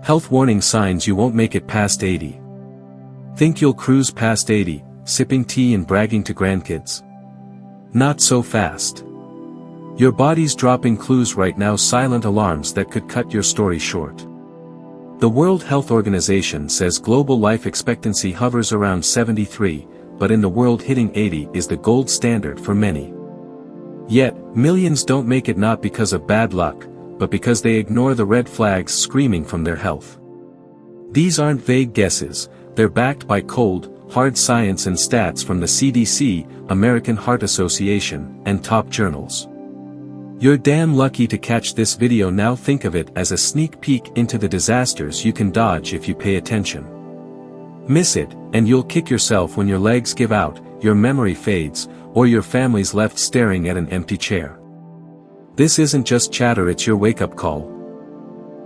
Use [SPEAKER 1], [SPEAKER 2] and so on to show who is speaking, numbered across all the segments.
[SPEAKER 1] Health warning signs you won't make it past 80. Think you'll cruise past 80, sipping tea and bragging to grandkids? Not so fast. Your body's dropping clues right now, silent alarms that could cut your story short. The World Health Organization says global life expectancy hovers around 73, but in the world hitting 80 is the gold standard for many. Yet, millions don't make it, not because of bad luck, but because they ignore the red flags screaming from their health. These aren't vague guesses, they're backed by cold, hard science and stats from the CDC, American Heart Association, and top journals. You're damn lucky to catch this video now. Think of it as a sneak peek into the disasters you can dodge if you pay attention. Miss it, and you'll kick yourself when your legs give out, your memory fades, or your family's left staring at an empty chair. This isn't just chatter, it's your wake-up call.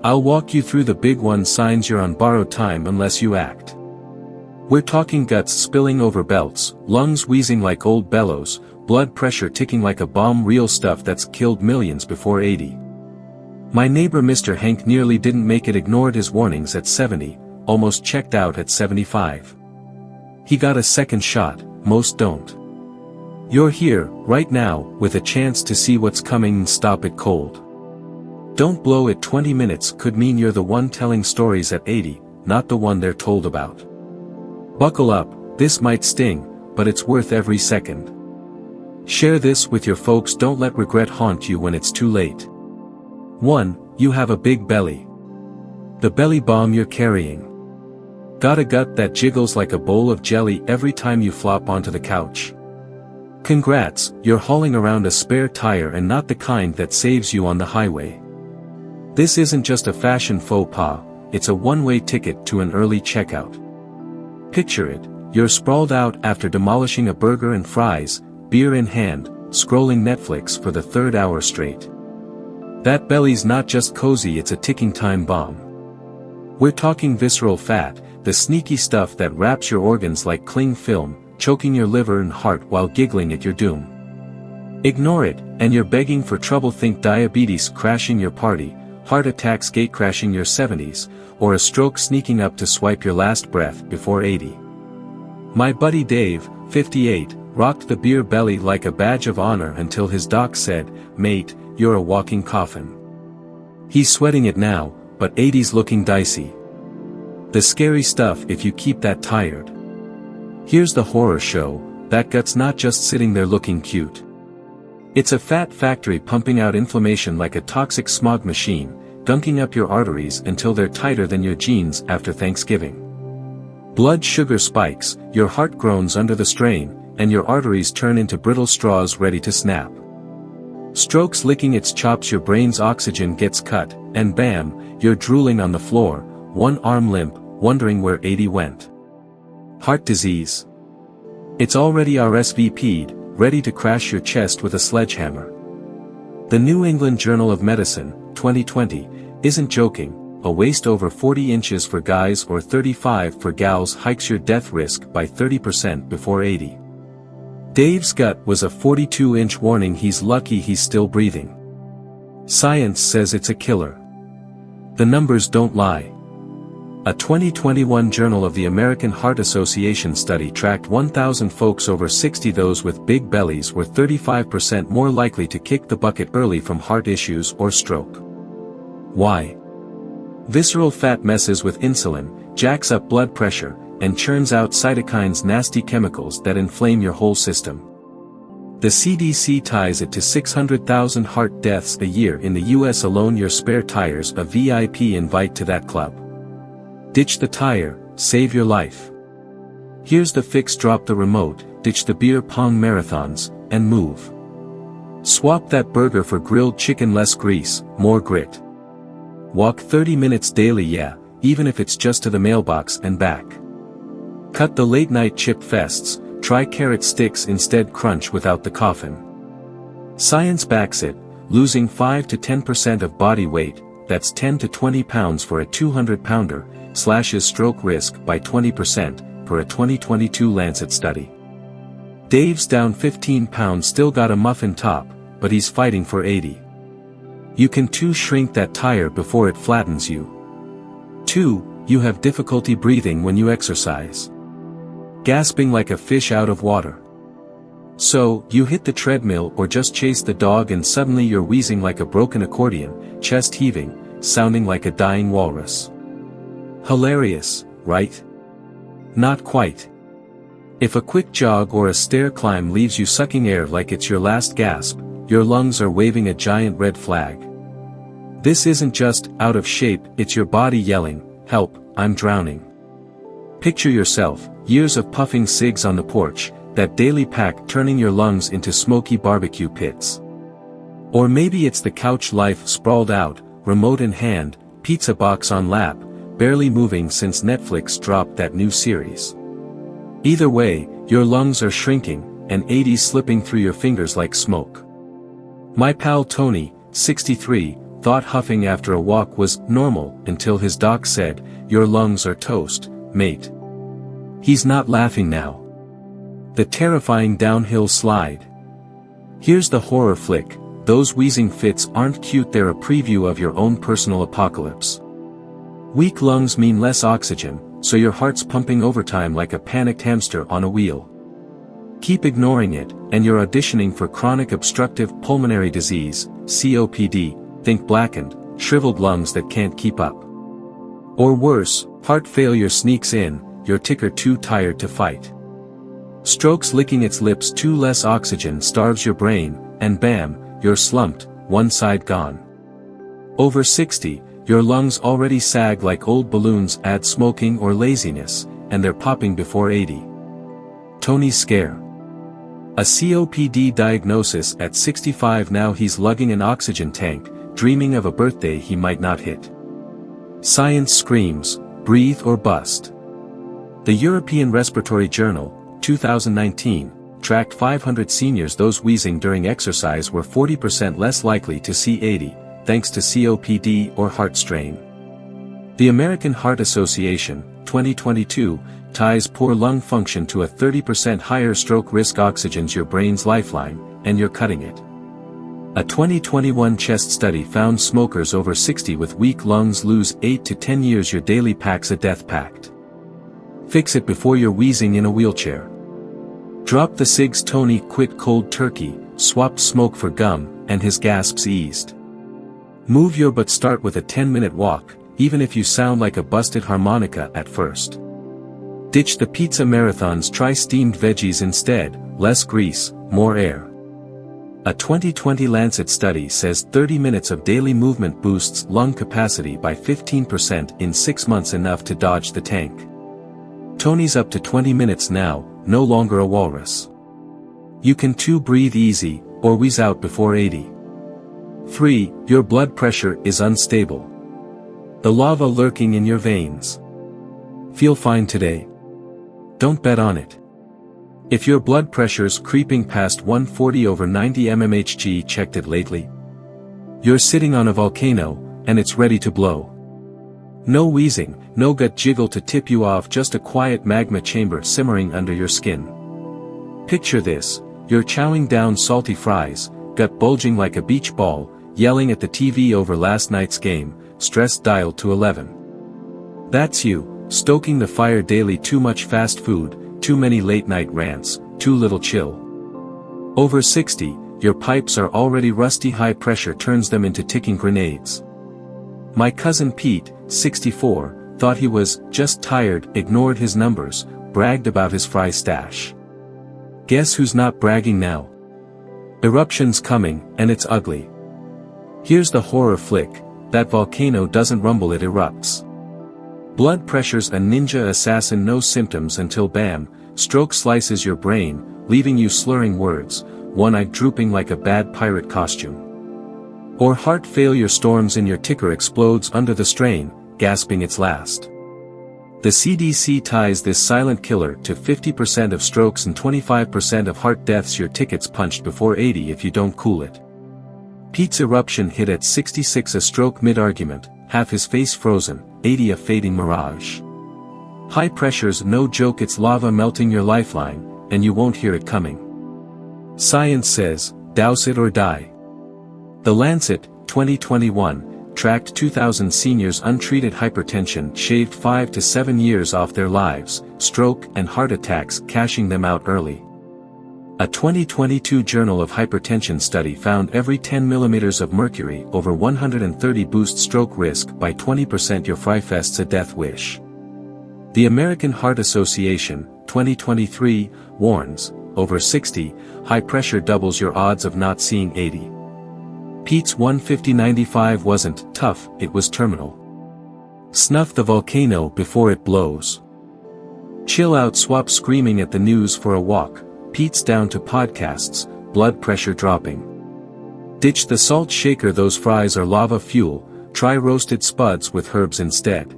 [SPEAKER 1] I'll walk you through the big one, signs you're on borrowed time unless you act. We're talking guts spilling over belts, lungs wheezing like old bellows, blood pressure ticking like a bomb, real stuff that's killed millions before 80. My neighbor Mr. Hank nearly didn't make it, ignored his warnings at 70, almost checked out at 75. He got a second shot, most don't. You're here, right now, with a chance to see what's coming and stop it cold. Don't blow it. 20 minutes could mean you're the one telling stories at 80, not the one they're told about. Buckle up, this might sting, but it's worth every second. Share this with your folks, don't let regret haunt you when it's too late. 1. You have a big belly. The belly bomb you're carrying. Got a gut that jiggles like a bowl of jelly every time you flop onto the couch? Congrats, you're hauling around a spare tire, and not the kind that saves you on the highway. This isn't just a fashion faux pas, it's a one-way ticket to an early checkout. Picture it, you're sprawled out after demolishing a burger and fries, beer in hand, scrolling Netflix for the third hour straight. That belly's not just cozy, it's a ticking time bomb. We're talking visceral fat, the sneaky stuff that wraps your organs like cling film, choking your liver and heart while giggling at your doom. Ignore it, and you're begging for trouble. Think diabetes crashing your party, heart attacks gatecrashing your 70s, or a stroke sneaking up to swipe your last breath before 80. My buddy Dave, 58, rocked the beer belly like a badge of honor until his doc said, "Mate, you're a walking coffin." He's sweating it now, but 80's looking dicey. The scary stuff if you keep that tired. Here's the horror show, that gut's not just sitting there looking cute. It's a fat factory pumping out inflammation like a toxic smog machine, gunking up your arteries until they're tighter than your jeans after Thanksgiving. Blood sugar spikes, your heart groans under the strain, and your arteries turn into brittle straws ready to snap. Strokes licking its chops, your brain's oxygen gets cut, and bam, you're drooling on the floor, one arm limp, wondering where 80 went. Heart disease. It's already RSVP'd, ready to crash your chest with a sledgehammer. The New England Journal of Medicine, 2020, isn't joking, a waist over 40 inches for guys or 35 for gals hikes your death risk by 30% before 80. Dave's gut was a 42-inch warning, he's lucky he's still breathing. Science says it's a killer. The numbers don't lie. A 2021 Journal of the American Heart Association study tracked 1,000 folks over 60. Those with big bellies were 35% more likely to kick the bucket early from heart issues or stroke. Why? Visceral fat messes with insulin, jacks up blood pressure, and churns out cytokines, nasty chemicals that inflame your whole system. The CDC ties it to 600,000 heart deaths a year in the US alone. Your spare tire's a VIP invite to that club. Ditch the tire, save your life. Here's the fix: drop the remote, ditch the beer pong marathons, and move. Swap that burger for grilled chicken, less grease, more grit. Walk 30 minutes daily, yeah, even if it's just to the mailbox and back. Cut the late night chip fests, try carrot sticks instead, crunch without the coffin. Science backs it, losing 5 to 10% of body weight, that's 10 to 20 pounds for a 200-pounder, slashes stroke risk by 20%, per a 2022 Lancet study. Dave's down 15 pounds, still got a muffin top, but he's fighting for 80. You can too shrink that tire before it flattens you. 2. You have difficulty breathing when you exercise. Gasping like a fish out of water. So, you hit the treadmill or just chase the dog and suddenly you're wheezing like a broken accordion, chest heaving, sounding like a dying walrus. Hilarious, right? Not quite. If a quick jog or a stair climb leaves you sucking air like it's your last gasp, your lungs are waving a giant red flag. This isn't just out of shape, it's your body yelling, "Help, I'm drowning." Picture yourself, years of puffing cigs on the porch, that daily pack turning your lungs into smoky barbecue pits. Or maybe it's the couch life sprawled out, remote in hand, pizza box on lap, barely moving since Netflix dropped that new series. Either way, your lungs are shrinking, and 80s slipping through your fingers like smoke. My pal Tony, 63, thought huffing after a walk was normal until his doc said, "Your lungs are toast, mate." He's not laughing now. The terrifying downhill slide. Here's the horror flick, those wheezing fits aren't cute, they're a preview of your own personal apocalypse. Weak lungs mean less oxygen, so your heart's pumping overtime like a panicked hamster on a wheel. Keep ignoring it, and you're auditioning for chronic obstructive pulmonary disease, COPD, think blackened, shriveled lungs that can't keep up. Or worse, heart failure sneaks in, your ticker too tired to fight. Strokes licking its lips, too less oxygen starves your brain, and bam, you're slumped, one side gone. Over 60, your lungs already sag like old balloons, add smoking or laziness, and they're popping before 80. Tony's scare. A COPD diagnosis at 65, now he's lugging an oxygen tank, dreaming of a birthday he might not hit. Science screams, breathe or bust. The European Respiratory Journal, 2019, tracked 500 seniors. Those wheezing during exercise were 40% less likely to see 80, thanks to COPD or heart strain. The American Heart Association, 2022, ties poor lung function to a 30% higher stroke risk. Oxygen's your brain's lifeline, and you're cutting it. A 2021 chest study found smokers over 60 with weak lungs lose 8 to 10 years. Your daily pack's a death pact. Fix it before you're wheezing in a wheelchair. Drop the cigs. Tony quit cold turkey, swapped smoke for gum, and his gasps eased. Move your butt. Start with a 10-minute walk, even if you sound like a busted harmonica at first. Ditch the pizza marathons, try steamed veggies instead, less grease, more air. A 2020 Lancet study says 30 minutes of daily movement boosts lung capacity by 15% in 6 months, enough to dodge the tank. Tony's up to 20 minutes now, no longer a walrus. You can too. Breathe easy, or wheeze out before 80. 3. Your blood pressure is unstable. The lava lurking in your veins. Feel fine today? Don't bet on it. If your blood pressure's creeping past 140/90 mmHg, checked it lately? You're sitting on a volcano, and it's ready to blow. No wheezing, no gut jiggle to tip you off, just a quiet magma chamber simmering under your skin. Picture this, you're chowing down salty fries, gut bulging like a beach ball, yelling at the TV over last night's game, stress dialed to 11. That's you, stoking the fire daily. Too much fast food, too many late-night rants, too little chill. Over 60, your pipes are already rusty. High pressure turns them into ticking grenades. My cousin Pete, 64, thought he was just tired, ignored his numbers, bragged about his fry stash. Guess who's not bragging now? Eruption's coming, and it's ugly. Here's the horror flick, that volcano doesn't rumble, it erupts. Blood pressure's a ninja assassin, no symptoms until bam, stroke slices your brain, leaving you slurring words, one-eyed drooping like a bad pirate costume. Or heart failure storms in, your ticker explodes under the strain, gasping its last. The CDC ties this silent killer to 50% of strokes and 25% of heart deaths. Your ticket's punched before 80 if you don't cool it. Pete's eruption hit at 66, a stroke mid-argument, half his face frozen, 80 a fading mirage. High pressure's no joke, it's lava melting your lifeline, and you won't hear it coming. Science says, douse it or die. The Lancet, 2021, tracked 2,000 seniors' untreated hypertension shaved 5 to 7 years off their lives, stroke and heart attacks cashing them out early. A 2022 Journal of Hypertension study found every 10 millimeters of mercury over 130 boosts stroke risk by 20%. Your Freifest's a death wish. The American Heart Association, 2023, warns, over 60, high pressure doubles your odds of not seeing 80. Pete's 150/95 wasn't tough, it was terminal. Snuff the volcano before it blows. Chill out, swap screaming at the news for a walk. Pete's down to podcasts, blood pressure dropping. Ditch the salt shaker, those fries are lava fuel, try roasted spuds with herbs instead.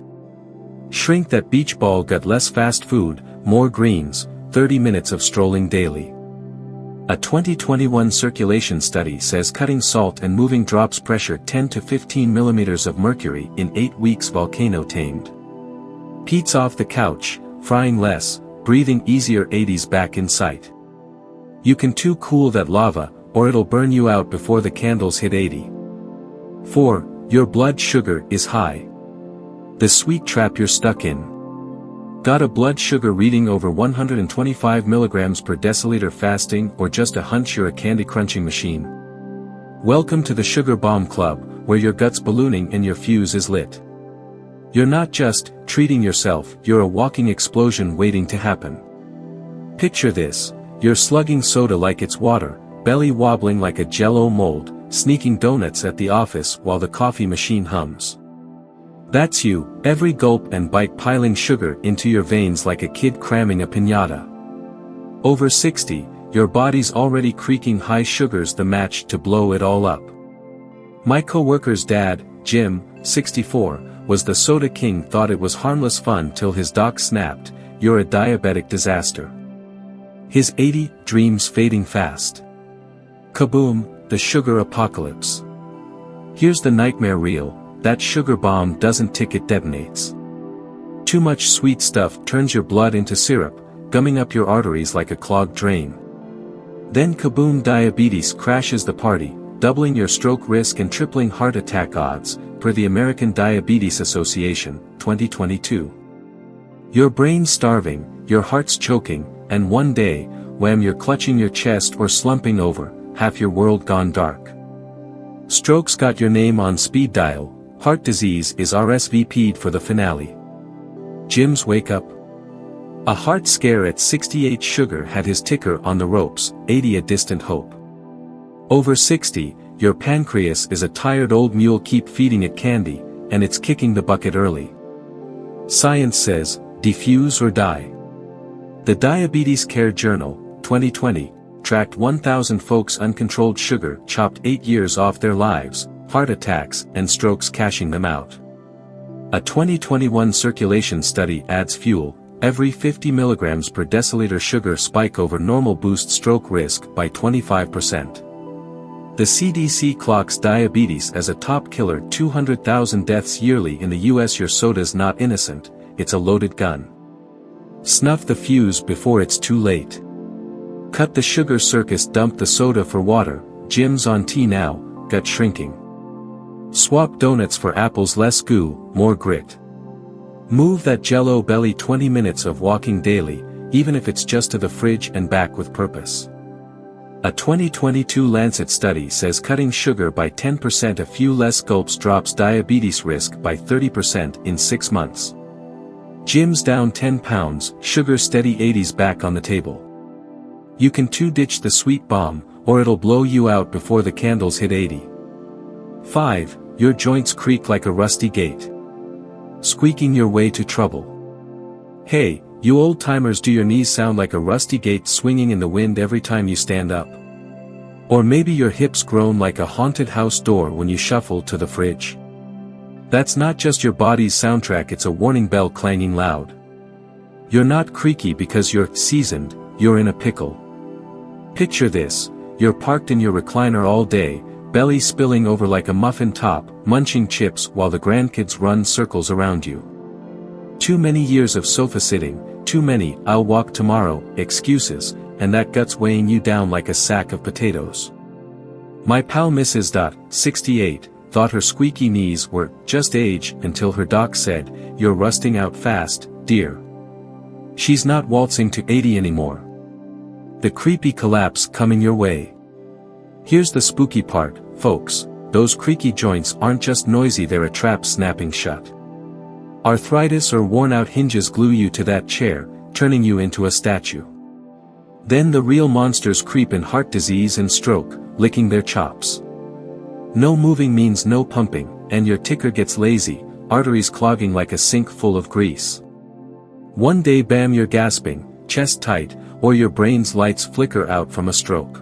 [SPEAKER 1] Shrink that beach ball, got less fast food, more greens, 30 minutes of strolling daily. A 2021 circulation study says cutting salt and moving drops pressure 10 to 15 millimeters of mercury in 8 weeks. Volcano tamed. Pete's off the couch, frying less, breathing easier, 80s back in sight. You can too cool that lava, or it'll burn you out before the candles hit 80. 4. Your blood sugar is high. The sweet trap you're stuck in. Got a blood sugar reading over 125 milligrams per deciliter, fasting, or just a hunch you're a candy crunching machine? Welcome to the Sugar Bomb Club, where your gut's ballooning and your fuse is lit. You're not just treating yourself, you're a walking explosion waiting to happen. Picture this. You're slugging soda like it's water, belly wobbling like a Jell-O mold, sneaking donuts at the office while the coffee machine hums. That's you, every gulp and bite piling sugar into your veins like a kid cramming a piñata. Over 60, your body's already creaking high sugars, the match to blow it all up. My co-worker's dad, Jim, 64, was the soda king, thought it was harmless fun till his doc snapped, "You're a diabetic disaster." His 80 dreams fading fast. Kaboom, the sugar apocalypse. Here's the nightmare reel, that sugar bomb doesn't tick, it detonates. Too much sweet stuff turns your blood into syrup, gumming up your arteries like a clogged drain. Then kaboom, diabetes crashes the party, doubling your stroke risk and tripling heart attack odds, per the American Diabetes Association, 2022. Your brain's starving, your heart's choking, and one day, wham, you're clutching your chest or slumping over, half your world gone dark. Stroke's got your name on speed dial, heart disease is RSVP'd for the finale. Jim's wake up. A heart scare at 68, sugar had his ticker on the ropes, 80 a distant hope. Over 60, your pancreas is a tired old mule, keep feeding it candy, and it's kicking the bucket early. Science says, defuse or die. The Diabetes Care Journal, 2020, tracked 1,000 folks' uncontrolled sugar chopped 8 years off their lives, heart attacks and strokes cashing them out. A 2021 circulation study adds fuel, every 50 milligrams per deciliter sugar spike over normal boosts stroke risk by 25%. The CDC clocks diabetes as a top killer, 200,000 deaths yearly in the US. Your soda's not innocent, it's a loaded gun. Snuff the fuse before it's too late. Cut the sugar circus, dump the soda for water, Jim's on tea now, gut shrinking. Swap donuts for apples, less goo, more grit. Move that Jell-O belly, 20 minutes of walking daily, even if it's just to the fridge and back with purpose. A 2022 Lancet study says cutting sugar by 10%, a few less gulps, drops diabetes risk by 30% in 6 months. Jim's down 10 pounds, sugar steady, 80s back on the table. You can too ditch the sweet bomb, or it'll blow you out before the candles hit 80. 5. Your joints creak like a rusty gate. Squeaking your way to trouble. Hey, you old-timers, do your knees sound like a rusty gate swinging in the wind every time you stand up? Or maybe your hips groan like a haunted house door when you shuffle to the fridge? That's not just your body's soundtrack, it's a warning bell clanging loud. You're not creaky because you're seasoned, you're in a pickle. Picture this, you're parked in your recliner all day, belly spilling over like a muffin top, munching chips while the grandkids run circles around you. Too many years of sofa sitting, too many "I'll walk tomorrow" excuses, and that gut's weighing you down like a sack of potatoes. My pal Mrs. 68, thought her squeaky knees were just age until her doc said, "You're rusting out fast, dear. She's not waltzing to 80 anymore." The creepy collapse coming your way. Here's the spooky part, folks, those creaky joints aren't just noisy, they're a trap snapping shut. Arthritis or worn-out hinges glue you to that chair, turning you into a statue. Then the real monsters creep in: heart disease and stroke, licking their chops. No moving means no pumping, and your ticker gets lazy, arteries clogging like a sink full of grease. One day bam, you're gasping, chest tight, or your brain's lights flicker out from a stroke.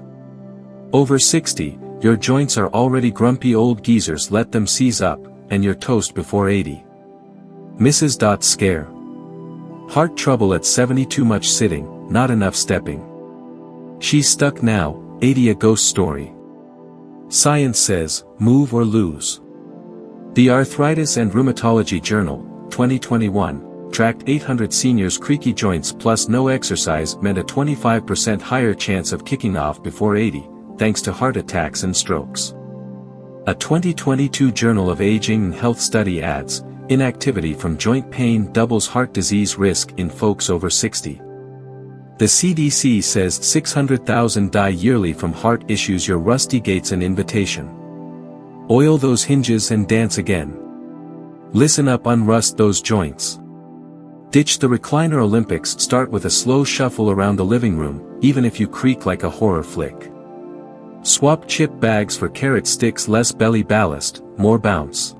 [SPEAKER 1] Over 60, your joints are already grumpy old geezers, let them seize up, and you're toast before 80. Mrs. Scare. Heart trouble at 70, too much sitting, not enough stepping. She's stuck now, 80, a ghost story. Science says, move or lose. The Arthritis and Rheumatology Journal, 2021, tracked 800 seniors' creaky joints plus no exercise meant a 25% higher chance of kicking off before 80, thanks to heart attacks and strokes. A 2022 Journal of Aging and Health study adds, inactivity from joint pain doubles heart disease risk in folks over 60. The CDC says 600,000 die yearly from heart issues. Your rusty gate's an invitation. Oil those hinges and dance again. Listen up, unrust those joints. Ditch the recliner Olympics, start with a slow shuffle around the living room, even if you creak like a horror flick. Swap chip bags for carrot sticks, less belly ballast, more bounce.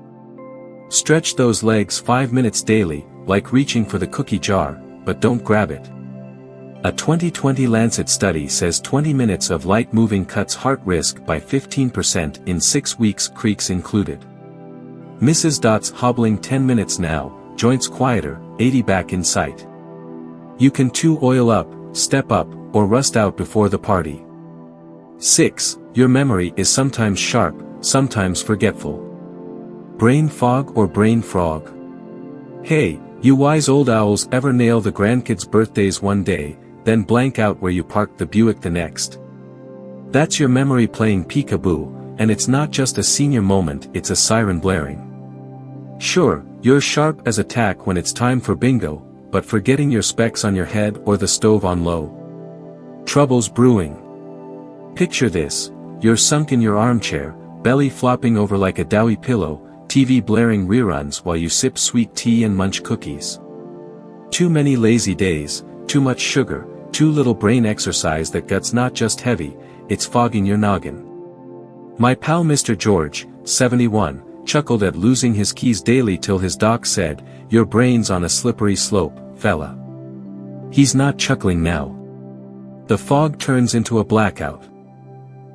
[SPEAKER 1] Stretch those legs 5 minutes daily, like reaching for the cookie jar, but don't grab it. A 2020 Lancet study says 20 minutes of light moving cuts heart risk by 15% in 6 weeks, creaks included. Mrs. Hobbling 10 minutes now, joints quieter, 80 back in sight. You can too oil up, step up, or rust out before the party. 6. Your memory is sometimes sharp, sometimes forgetful. Brain fog or brain frog? Hey, you wise old owls, ever nail the grandkids' birthdays one day, then blank out where you parked the Buick the next? That's your memory playing peekaboo, and it's not just a senior moment, it's a siren blaring. Sure, you're sharp as a tack when it's time for bingo, but forgetting your specs on your head or the stove on low. Trouble's brewing. Picture this, you're sunk in your armchair, belly flopping over like a doughy pillow, TV blaring reruns while you sip sweet tea and munch cookies. Too many lazy days, too much sugar, too little brain exercise. That gut's not just heavy, it's fogging your noggin. My pal Mr. George, 71, chuckled at losing his keys daily till his doc said, "Your brain's on a slippery slope, fella." He's not chuckling now. The fog turns into a blackout.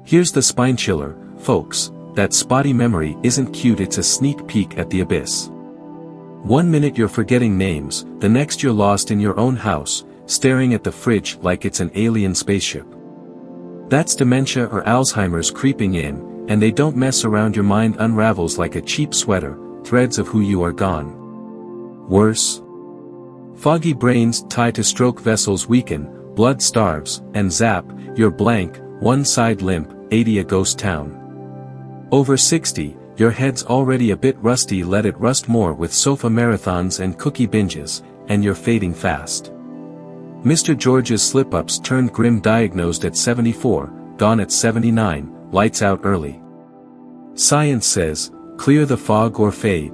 [SPEAKER 1] Here's the spine chiller, folks, that spotty memory isn't cute, it's a sneak peek at the abyss. 1 minute you're forgetting names, the next you're lost in your own house, staring at the fridge like it's an alien spaceship. That's dementia or Alzheimer's creeping in, and they don't mess around. Your mind unravels like a cheap sweater, threads of who you are gone. Worse? Foggy brains tie to stroke vessels weaken, blood starves, and zap, you're blank, one side limp, 80 a ghost town. Over 60, your head's already a bit rusty, let it rust more with sofa marathons and cookie binges, and you're fading fast. Mr. George's slip-ups turned grim, diagnosed at 74, gone at 79, lights out early. Science says, clear the fog or fade.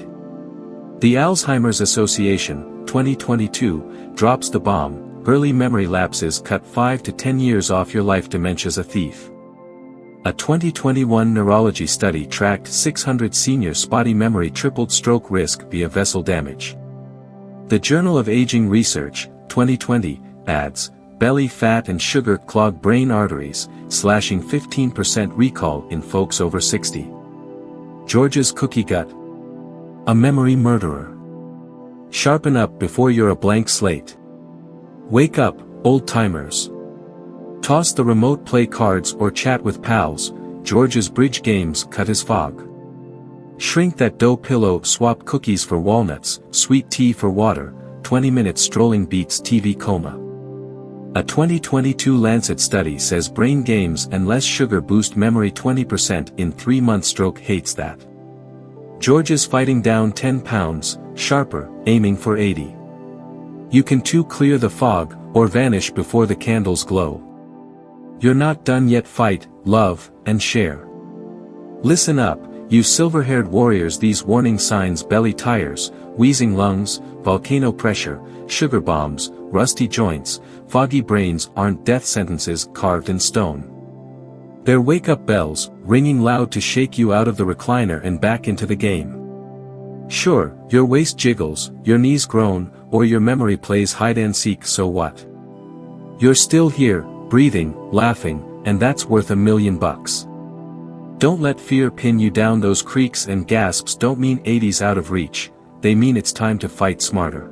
[SPEAKER 1] The Alzheimer's Association, 2022, drops the bomb, early memory lapses cut 5 to 10 years off your life, dementia's a thief. A 2021 neurology study tracked 600 seniors' spotty memory tripled stroke risk via vessel damage. The Journal of Aging Research, 2020, adds, belly fat and sugar clog brain arteries, slashing 15% recall in folks over 60. George's cookie gut? A memory murderer. Sharpen up before you're a blank slate. Wake up, old-timers. Toss the remote, play cards or chat with pals, George's bridge games cut his fog. Shrink that dough pillow, swap cookies for walnuts, sweet tea for water, 20 minutes strolling beats TV coma. A 2022 Lancet study says brain games and less sugar boost memory 20% in 3 months. Stroke hates that. George is fighting down 10 pounds, sharper, aiming for 80. You can too clear the fog, or vanish before the candles glow. You're not done yet. Fight, love, and share. Listen up, you silver-haired warriors. These warning signs: belly tires, wheezing lungs, volcano pressure, sugar bombs, rusty joints, foggy brains aren't death sentences carved in stone. They're wake-up bells, ringing loud to shake you out of the recliner and back into the game. Sure, your waist jiggles, your knees groan, or your memory plays hide-and-seek. So what? You're still here, breathing, laughing, and that's worth $1 million. Don't let fear pin you down. Those creaks and gasps don't mean 80's out of reach, they mean it's time to fight smarter.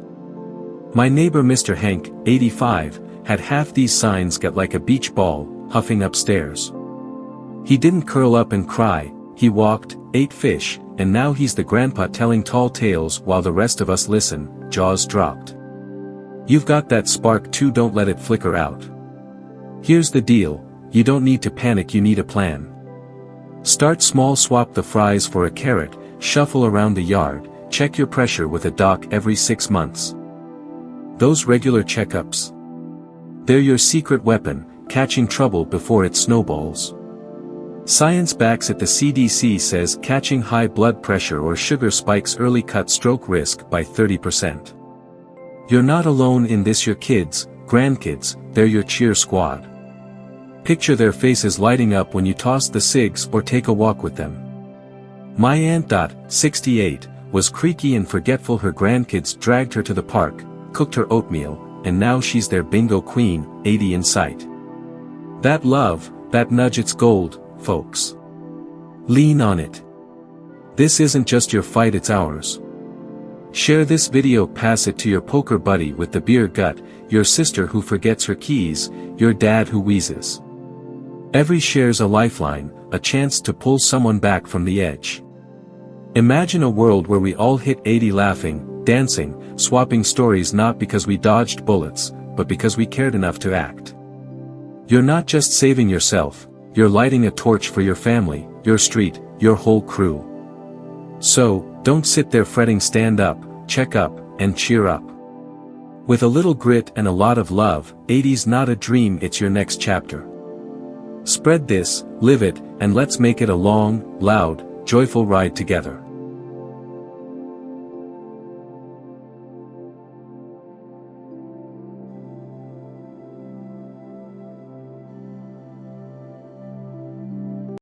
[SPEAKER 1] My neighbor Mr. Hank, 85, had half these signs got like a beach ball, huffing upstairs. He didn't curl up and cry, he walked, ate fish, and now he's the grandpa telling tall tales while the rest of us listen, jaws dropped. You've got that spark too, don't let it flicker out. Here's the deal, you don't need to panic, you need a plan. Start small, swap the fries for a carrot, shuffle around the yard, check your pressure with a doc every 6 months. Those regular checkups, they're your secret weapon, catching trouble before it snowballs. Science backs it. The CDC says catching high blood pressure or sugar spikes early cut stroke risk by 30%. You're not alone in this. Your kids, grandkids, they're your cheer squad. Picture their faces lighting up when you toss the cigs or take a walk with them. My aunt, 68, was creaky and forgetful. Her grandkids dragged her to the park, cooked her oatmeal, and now she's their bingo queen, 80 in sight. That love, that nudge, it's gold, folks. Lean on it. This isn't just your fight, it's ours. Share this video, pass it to your poker buddy with the beer gut, your sister who forgets her keys, your dad who wheezes. Every share's a lifeline, a chance to pull someone back from the edge. Imagine a world where we all hit 80 laughing, dancing, swapping stories, not because we dodged bullets, but because we cared enough to act. You're not just saving yourself, you're lighting a torch for your family, your street, your whole crew. So, don't sit there fretting, stand up, check up, and cheer up. With a little grit and a lot of love, 80's not a dream, it's your next chapter. Spread this, live it, and let's make it a long, loud, joyful ride together.